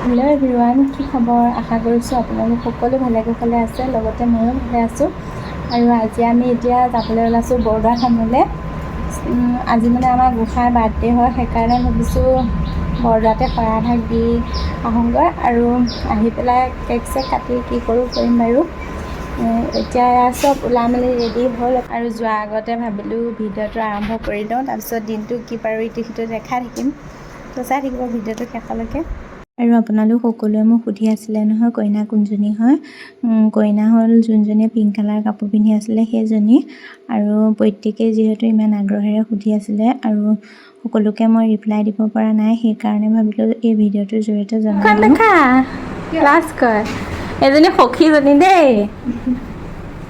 Hello' everyone, কি খবৰ? আশা কৰিছোঁ আপোনালোক সকলো ভালে কুশলে আছে, লগতে ময়ো ভালে আছোঁ। আৰু আজি আমি এতিয়া যাবলৈ ওলাইছোঁ বৰদোৱা থানলৈ। আজি মানে আমাৰ গোঁসাইৰ বাৰ্থডে হয়, সেইকাৰণে ভাবিছোঁ বৰদোৱাতে শৰাই এভাগ দি আহোঁগৈ আৰু আহি পেলাই কেক চেক কাটি কি কৰোঁ কৰিম বাৰু। এতিয়া চব ওলাই মেলি ৰেডি হ'ল আৰু যোৱাৰ আগতে ভাবিলোঁ ভিডিঅ'টো আৰম্ভ কৰি দিওঁ, তাৰপিছত দিনটো কি পাৰোঁ ইটো সিটো দেখাই থাকিম। তো চাই থাকিব ভিডিঅ'টো শেষলৈকে। আৰু আপোনালোক সকলোৱে মোক সুধি আছিলে নহয় কইনা কোনজনী হয়। কইনা হ'ল যোনজনীয়ে পিংক কালাৰ কাপোৰ পিন্ধি আছিলে সেইজনী। আৰু প্ৰত্যেকেই যিহেতু ইমান আগ্ৰহেৰে সুধি আছিলে আৰু সকলোকে মই ৰিপ্লাই দিব পৰা নাই, সেইকাৰণে ভাবিলোঁ এই ভিডিঅ'টোৰ জৰিয়তে জনাই দিওঁ। ক্লাছ কয় এজনী সখীজনী দেই,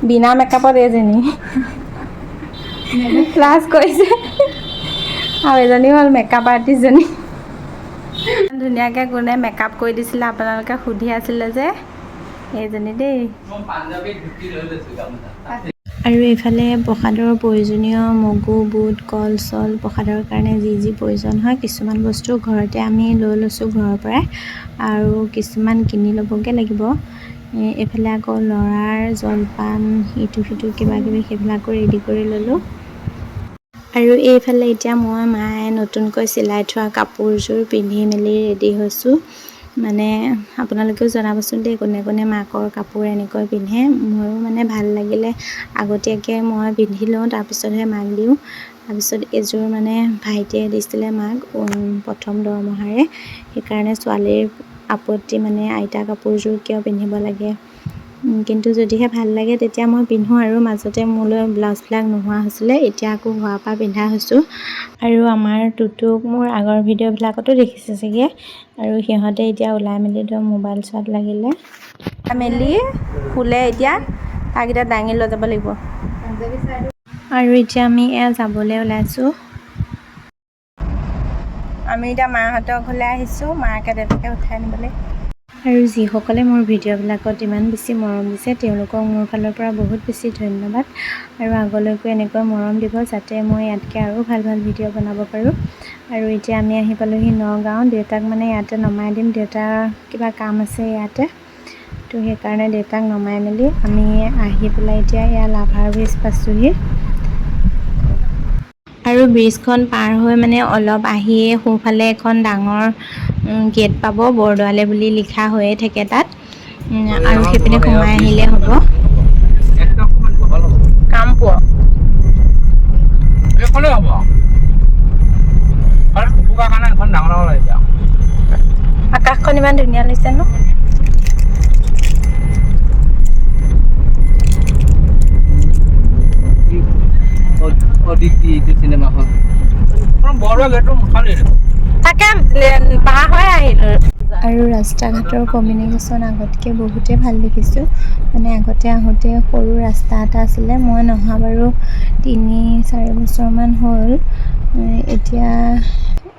বিনা মেকআপত এইজনী ক্লাছ কৰিছে। আৰু এজনী হ'ল মেকআপ আৰ্টিষ্টজনী। ধুনীয়াকৈ কোনে মেকআপ কৰি দিছিলে আপোনালোকে সুধি আছিলে যে, এইজনী দেই। আৰু এইফালে প্ৰসাদৰ প্ৰয়োজনীয় মগু, বুট, কল চল প্ৰসাদৰ কাৰণে যি যি প্ৰয়োজন হয় কিছুমান বস্তু ঘৰতে আমি লৈ লৈছোঁ ঘৰৰ পৰাই, আৰু কিছুমান কিনি ল'বগৈ লাগিব। এইফালে আকৌ ল'ৰাৰ জলপান ইটো সিটো কিবা কিবি সেইবিলাকো ৰেডি কৰি ল'লোঁ। আৰু এইফালে এতিয়া মই মায়ে নতুনকৈ চিলাই থোৱা কাপোৰযোৰ পিন্ধি মেলি ৰেডি হৈছোঁ। মানে আপোনালোকেও জনাবচোন দেই কোনে কোনে মাকৰ কাপোৰ এনেকৈ পিন্ধে। ময়ো মানে ভাল লাগিলে আগতীয়াকৈ মই পিন্ধি লওঁ, তাৰপিছতহে মাক দিওঁ। তাৰপিছত এযোৰ মানে ভাইটিয়ে দিছিলে মাক প্ৰথম দৰমহাৰে, সেইকাৰণে ছোৱালীৰ আপত্তি মানে আইতা কাপোৰযোৰ কিয় পিন্ধিব লাগে, কিন্তু যদিহে ভাল লাগে তেতিয়া মই পিন্ধোঁ। আৰু মাজতে মোলৈ ব্লাউজবিলাক নোহোৱা হৈছিলে, এতিয়া আকৌ হোৱাৰ পৰা পিন্ধা হৈছোঁ। আৰু আমাৰ টুটুক মোৰ আগৰ ভিডিঅ'বিলাকতো দেখিছে চাগে। আৰু সিহঁতে এতিয়া ওলাই মেলি মোবাইল চোৱাত লাগিলে। মেলি শুলে এতিয়া, তাক এতিয়া দাঙি লৈ যাব লাগিব। আৰু এতিয়া আমি যাবলৈ ওলাইছোঁ। আমি এতিয়া মাহঁতৰ ঘৰলৈ আহিছোঁ, মাকে দেউতাকে উঠাই নিবলৈ। আৰু যিসকলে মোৰ ভিডিঅ'বিলাকত ইমান বেছি মৰম দিছে তেওঁলোকক মোৰ ফালৰ পৰা বহুত বেছি ধন্যবাদ। আৰু আগলৈকো এনেকৈ মৰম দিব যাতে মই ইয়াতকৈ আৰু ভাল ভাল ভিডিঅ' বনাব পাৰোঁ। আৰু এতিয়া আমি আহি পালোঁহি নগাঁও। দেউতাক মানে ইয়াতে নমাই দিম, দেউতাৰ কিবা কাম আছে ইয়াতে, তো সেইকাৰণে দেউতাক নমাই মেলি আমি আহি পেলাই এতিয়া লাভাৰ ব্ৰিজ পাইছোঁহি। আৰু ব্ৰিজখন পাৰ হৈ মানে অলপ আহিয়ে সোঁফালে এখন ডাঙৰ গেট পাব, বৰদোৱালে বুলি লিখা হৈয়ে থাকে তাত। আৰু সেইপিনে সোমাই আহিলে হ'ব। কামপুৰ আকাশখন ইমান ধুনীয়া লাগিছে ন। আৰু ৰাস্তা ঘাটৰ কমিউনিকেশ্যন আগতকৈ বহুতেই ভাল দেখিছোঁ। মানে আগতে আহোঁতে সৰু ৰাস্তা এটা আছিলে, মই নহা বাৰু 3-4 বছৰমান হ'ল। এতিয়া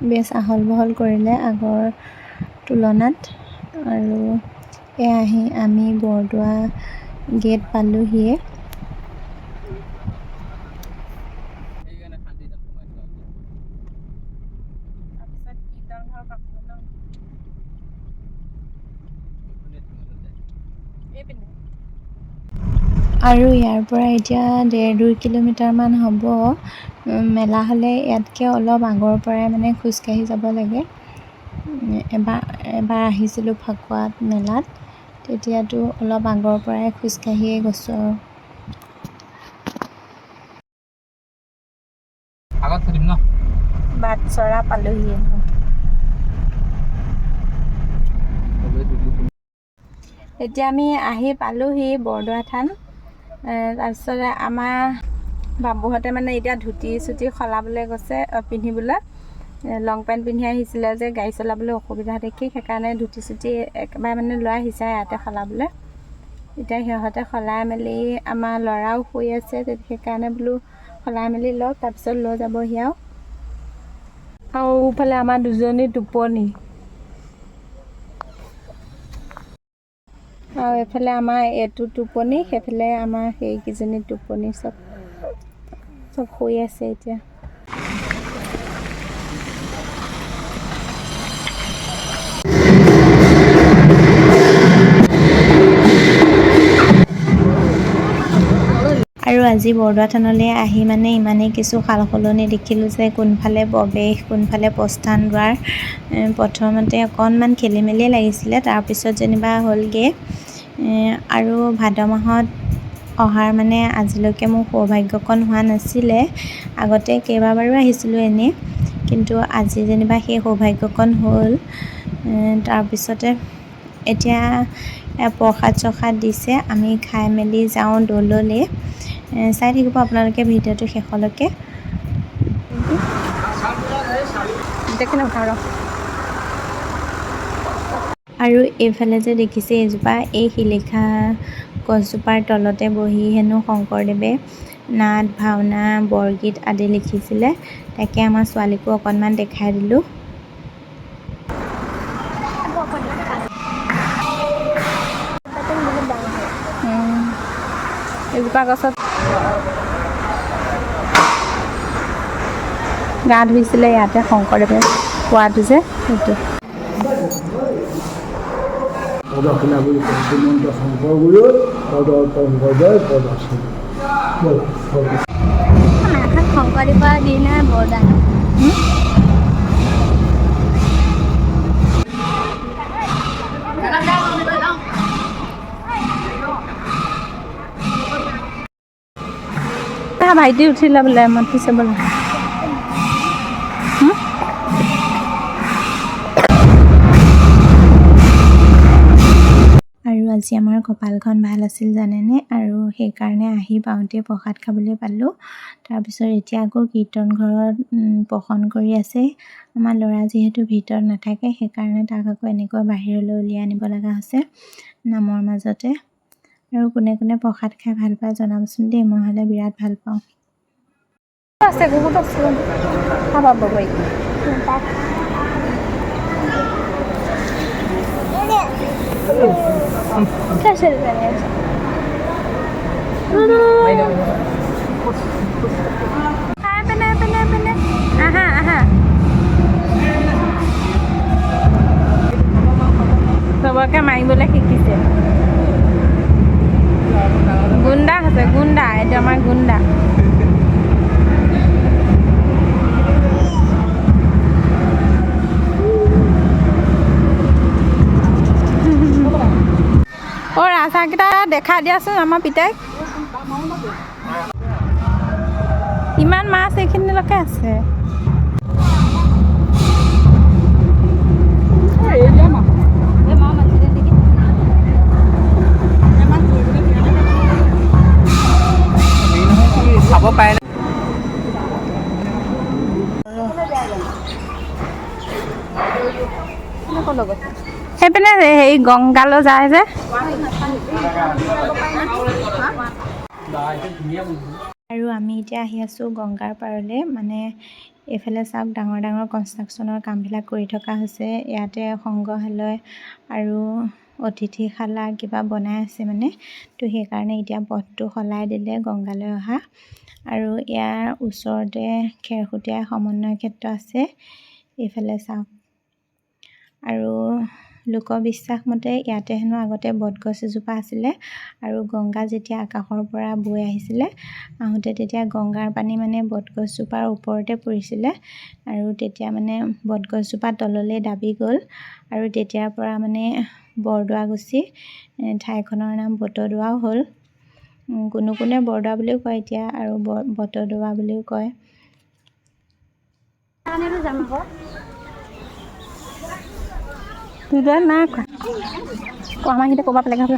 বেছ আহল বহল কৰিলে আগৰ তুলনাত। আৰু আহি আমি বৰদোৱা গেট পালোঁহিয়ে। আৰু ইয়াৰ পৰা এতিয়া 1.5-2 কিলোমিটাৰমান হ'ব। মেলা হ'লে ইয়াতকৈ অলপ আগৰ পৰাই মানে খোজকাঢ়ি যাব লাগে। এবাৰ আহিছিলোঁ ফাকুৱাত মেলাত, তেতিয়াতো অলপ আগৰ পৰাই খোজকাঢ়িয়ে গৈছোঁ। আৰু বাটচৰা পালোহি। এতিয়া আমি আহি পালোঁহি বৰদোৱা থান। তাৰপিছতে আমাৰ বাবুহঁতে মানে এতিয়া ধুতি চুটি সলাবলৈ গৈছে, পিন্ধিবলৈ। লং পেণ্ট পিন্ধি আহিছিলে যে গাড়ী চলাবলৈ অসুবিধা দেখি, সেইকাৰণে ধুতি চুটি একেবাৰে মানে লৈ আহিছে ইয়াতে সলাবলৈ। এতিয়া সিহঁতে সলাই মেলি, আমাৰ ল'ৰাও শুই আছে, সেইকাৰণে বোলো সলাই মেলি লওক, তাৰপিছত লৈ যাবহি আৰু ইফালে আমাৰ দুজনী টোপনি। আৰু এইফালে আমাৰ এইটো টোপনি, সেইফালে আমাৰ সেইকেইজনী টোপনি, চব শুই আছে এতিয়া। আজি বৰদোৱা থানলৈ আহি মানে ইমানেই কিছু সাল সলনি দেখিলোঁ যে কোনফালে প্ৰৱেশ কোনফালে প্ৰস্থান দুৱাৰ প্ৰথমতে অকণমান খেলি মেলিয়ে লাগিছিলে, তাৰপিছত যেনিবা হ'লগৈ। আৰু ভাদ মাহত অহাৰ মানে আজিলৈকে মোৰ সৌভাগ্যকণ হোৱা নাছিলে। আগতে কেইবাবাৰো আহিছিলোঁ এনেই, কিন্তু আজি যেনিবা সেই সৌভাগ্যকণ হ'ল। তাৰপিছতে এতিয়া প্ৰসাদ চসাদ দিছে, আমি খাই মেলি যাওঁ দৌললৈ। চাই থাকিব আপোনালোকে ভিডিঅ'টো শেষলৈকে। আৰু এইফালে যে দেখিছে এজোপা, এই শিলিখা গছজোপাৰ তলতে বহি হেনো শংকৰদেৱে নাট ভাওনা বৰগীত আদি লিখিছিলে। তাকে আমাৰ ছোৱালীকো অকণমান দেখাই দিলোঁ। এজোপা গছত গা ধুইছিলে ইয়াতে শংকৰদেৱে কোৱাটো যে সেইটো। শংকৰদেৱৰ দিনা বৰদান ভাইটি উঠিলে বোলে, মাতিছে বোলে। আৰু আজি আমাৰ কপালখন ভাল আছিল জানেনে, আৰু সেইকাৰণে আহি পাওঁতে প্ৰসাদ খাবলৈ পালোঁ। তাৰপিছত এতিয়া আকৌ কীৰ্তন ঘৰত প্ৰসন কৰি আছে। আমাৰ ল'ৰা যিহেতু ভিতৰত নাথাকে, সেইকাৰণে তাক আকৌ এনেকৈ বাহিৰলৈ উলিয়াই আনিব লগা হৈছে নামৰ মাজতে। আৰু কোনে কোনে প্ৰসাদ খাই ভাল পায় জনাবচোন দেই, মই হ'লে বিৰাট ভাল পাওঁ। আছে বহুত আছে খাবা বাবুই। চবকে মাৰিবলৈ শিকিছে। গুণ্ডা আছে, গুণ্ডা, এইটো আমাৰ গুণ্ডা। অ' ৰাজহাঁহকেইটা দেখাই দিয়াচোন আমাৰ পিতাইক। ইমান মাছ এইখিনিলৈকে আছে। খাব পাৰে সেইপিনে হেৰি গংগালৈ যায় যে। আৰু আমি এতিয়া আহি আছোঁ গংগাৰ পাৰলৈ। মানে এইফালে চাওক ডাঙৰ ডাঙৰ কনষ্ট্ৰাকশ্যনৰ কামবিলাক কৰি থকা হৈছে। ইয়াতে সংগ্ৰহালয় আৰু অতিথিশালা কিবা বনাই আছে মানে, তো সেইকাৰণে এতিয়া পথটো সলাই দিলে গংগালৈ অহা। আৰু ইয়াৰ ওচৰতে খেৰসুতীয়া সমন্বয় ক্ষেত্ৰ আছে, এইফালে চাওক। আৰু লোকবিশ্বাস মতে ইয়াতে হেনো আগতে বটগছ এজোপা আছিলে, আৰু গংগা যেতিয়া আকাশৰ পৰা বৈ আহিছিলে, আহোঁতে তেতিয়া গংগাৰ পানী মানে বটগছজোপাৰ ওপৰতে পৰিছিলে, আৰু তেতিয়া মানে বটগছজোপা তললৈ দাবি গ'ল, আৰু তেতিয়াৰ পৰা মানে বৰদোৱা গুচি ঠাইখনৰ নাম বটদোৱাও হ'ল। কোনো কোনে বৰদোৱা বুলিও কয় এতিয়া, আৰু বটদোৱা বুলিও কয়। নাই কোৱা আমাৰখিনিতে ক'ৰবাত বেলেগ হ'ব।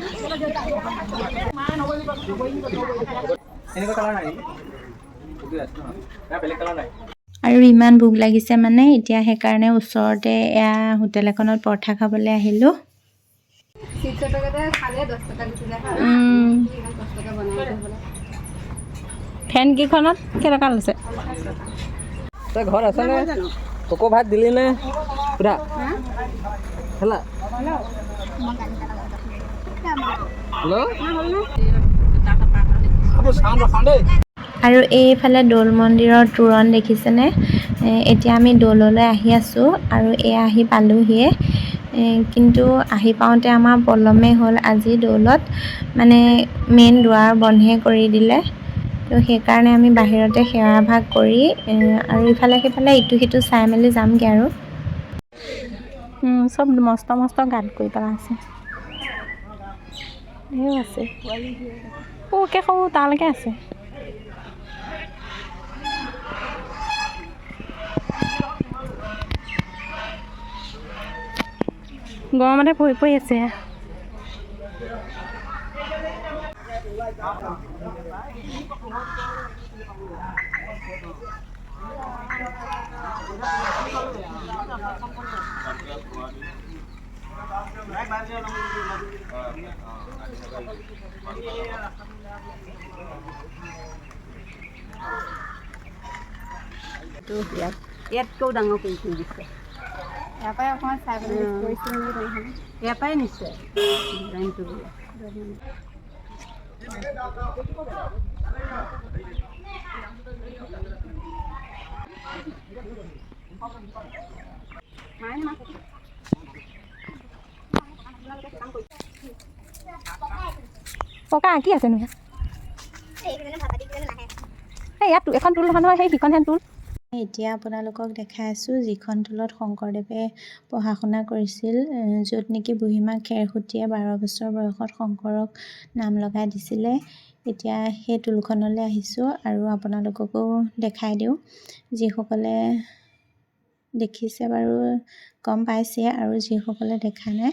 আৰু ইমান ভোক লাগিছে মানে এতিয়া, সেইকাৰণে ওচৰতে এয়া হোটেল এখনত পৰঠা খাবলৈ আহিলোঁ। ফেনকেইখনত কেইটকা লৈছে? তই ঘৰত আছ নে? তোকো ভাত দিলি নে? সুধা হেল্ল'। আৰু এইফালে দৌল মন্দিৰৰ তোৰণ দেখিছেনে? এতিয়া আমি দৌললৈ আহি আছোঁ, আৰু এয়া আহি পালোহিয়ে। কিন্তু আহি পাওঁতে আমাৰ পলমেই হ'ল। আজি দৌলত মানে মেইন দুৱাৰ বন্ধে কৰি দিলে, তো সেইকাৰণে আমি বাহিৰতে সেৱা ভাগ কৰি আৰু ইফালে সিফালে ইটো সিটো চাই মেলি যামগৈ আৰু চব মস্ত মস্ত গাঁত কৰি পেলাইছে এও আছে ওকে সৌ তালৈকে আছে গৰমতে পৰি পৰি আছে ইয়াতকৈও ডাঙৰ কৰি থৈ দিছে ইয়াৰ পৰাই অকণমান চাই পেলাই কৰিছিল নেকি ইয়াৰ পৰাই নিশ্চয় ডিজাইনটো ককা কি আছে নো ইয়াত এখন টুল নহয় সেই সিখনহে টুল এতিয়া আপোনালোকক দেখাই আছোঁ যিখন টুলত শংকৰদেৱে পঢ়া শুনা কৰিছিল য'ত নেকি বুঢ়ীমা খেৰসুতীয়ে 12 বছৰ বয়সত শংকৰক নাম লগাই দিছিলে এতিয়া সেই টুলখনলৈ আহিছোঁ আৰু আপোনালোককো দেখাই দিওঁ যিসকলে দেখিছে বাৰু গম পাইছে আৰু যিসকলে দেখা নাই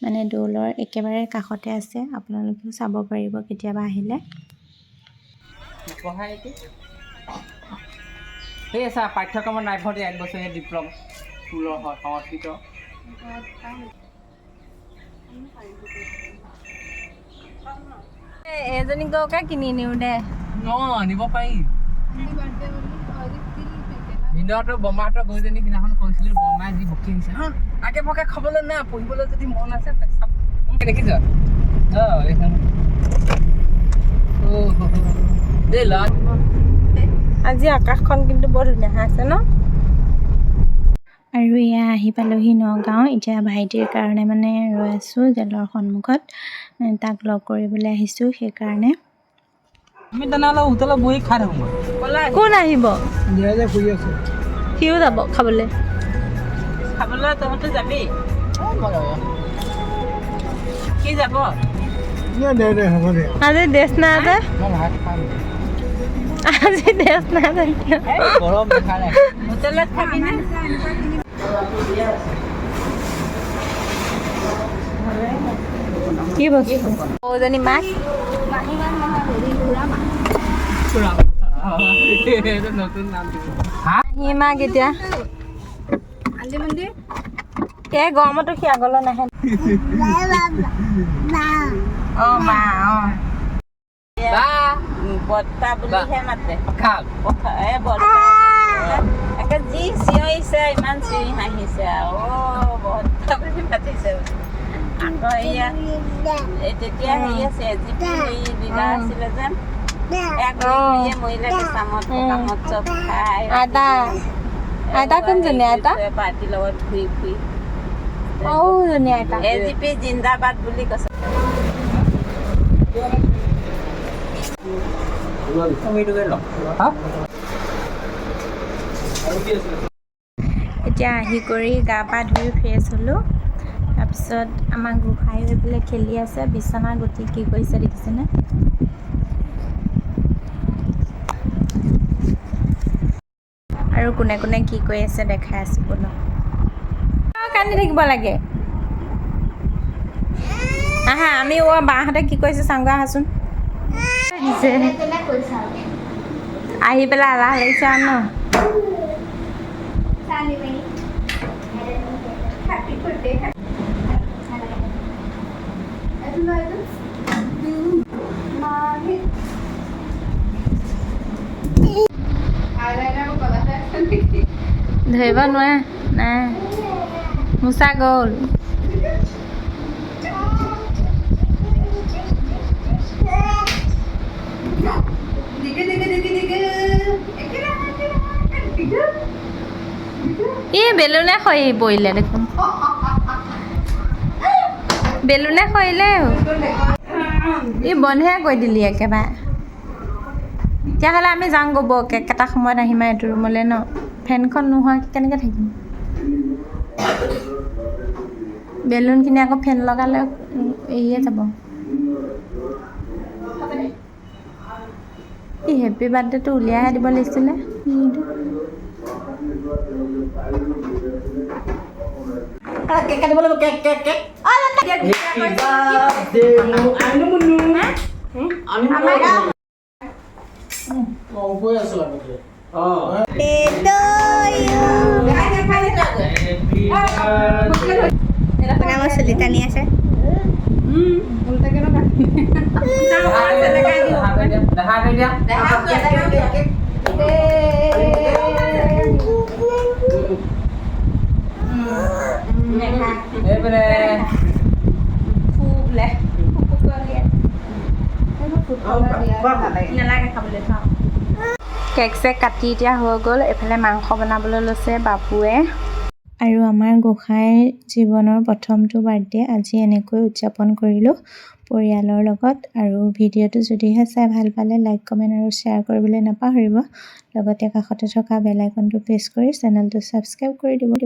মানে দৌলৰ একেবাৰে কাষতে আছে আপোনালোকেও চাব পাৰিব কেতিয়াবা আহিলে সেই আছে পাঠ্যক্ৰমৰ নাইভতে 1 বছৰীয়া ডিপ্ল'মা স্কুলৰ হয় সংস্কৃত এজনী গৌকে কিনি নিওঁ দে নিব পাৰি ভিনদেউহঁতৰ বৰমাহঁতৰ গৰুজনী সিদিনাখন কৈছিলোঁ বৰমাই যি বকি আহিছে হা আগে পকে খাবলৈ নাই পঢ়িবলৈ যদি মন আছে দেখিছ এইখন দেই ল'ৰা আজি আকাশখন কিন্তু বৰ ধুনীয়া আছে ন আৰু এয়া আহি পালোহি নগাঁও এতিয়া ভাইটিৰ কাৰণে মানে ৰৈ আছোঁ জেলৰ সন্মুখত তাক লগ কৰিবলৈ আহিছোঁ সেইকাৰণে আমি তেনেহ'লে হোটেলত বহি খাই থাকোঁ কোন আহিব শুই আছে সিও যাব খাবলৈ তহঁতে যাবি কি যাব আজি ড্ৰেছ নাই যে মই ভাত খাম আজি ড্ৰেছ নাই যে গৰম দেখা নাই হোটেলত খাবি নে কি বস্তু সৌজনী মাক নতুন নাম সি মাক এতিয়া এই গৰমতো সি আগলৈ নাহে বৰ্তা বুলিহে মাতে খাম একে যি চিঞৰিছে ইমান চিঞৰি হাঁহিছে আৰু বৰ্তা বুলি মাতিছে আকৌ এয়া তেতিয়া হেৰি আছে জিপি হেৰি ডিলাৰ আছিলে যেন মৰিলে কেঁচামত কামত চব খাই আইতা কোনজনী আইতা পাৰ্টিৰ লগত ঘূৰি ফুৰি সৌজনী আইতা এজিপি জিন্দাবাদ বুলি কৈছে এতিয়া আহি কৰি গা পা ধুই ফ্ৰেছ হ'লোঁ তাৰপিছত আমাৰ গোসাঁই হৈ পেলাই খেলি আছে বিচনা গুটি কি কৰিছে দেখিছেনে আৰু কোনে কোনে কি কৰি আছে দেখাই আছোঁ কোনো কান্দি থাকিব লাগে আহা আমি বাহঁতে কি কৰিছে চাংগা আহাচোন আহি পেলাই এলাহ লাগিছে আৰু ন ধৰিব নোৱাৰে নাই মোচা গ'ল এই বেলুনে খৰি পৰিলে দেখোন বেলুনে খৰিলে ই বন্ধহে কৈ দিলি একেবাৰে তেতিয়াহ'লে আমি যাওঁ গ'ব একেটা সময়ত আহিম আৰু এইটো ৰুমলৈ ন ফেনখন নোহোৱাকৈ কেনেকৈ থাকিম বেলুনখিনি আকৌ ফেন লগালে এৰিয়ে যাব এই হেপী বাৰ্থডেটো উলিয়াইহে দিব লাগিছিলে কেক কাটিব লাগিব কেক কেক কেক চুলি টানি আছে কেক চেক কাটি এতিয়া হৈ গ'ল এফালে মাংস বনাবলৈ লৈছে বাবুৱে আৰু আমাৰ গোসাঁইৰ জীৱনৰ প্ৰথমটো বাৰ্থডে আজি এনেকৈ উদযাপন কৰিলোঁ পৰিয়ালৰ লগত আৰু ভিডিঅ'টো যদিহে চাই ভাল পালে লাইক কমেণ্ট আৰু শ্বেয়াৰ কৰিবলৈ নাপাহৰিব লগতে কাষতে থকা বেল আইকনটো প্ৰেছ কৰি চেনেলটো ছাবস্ক্ৰাইব কৰি দিব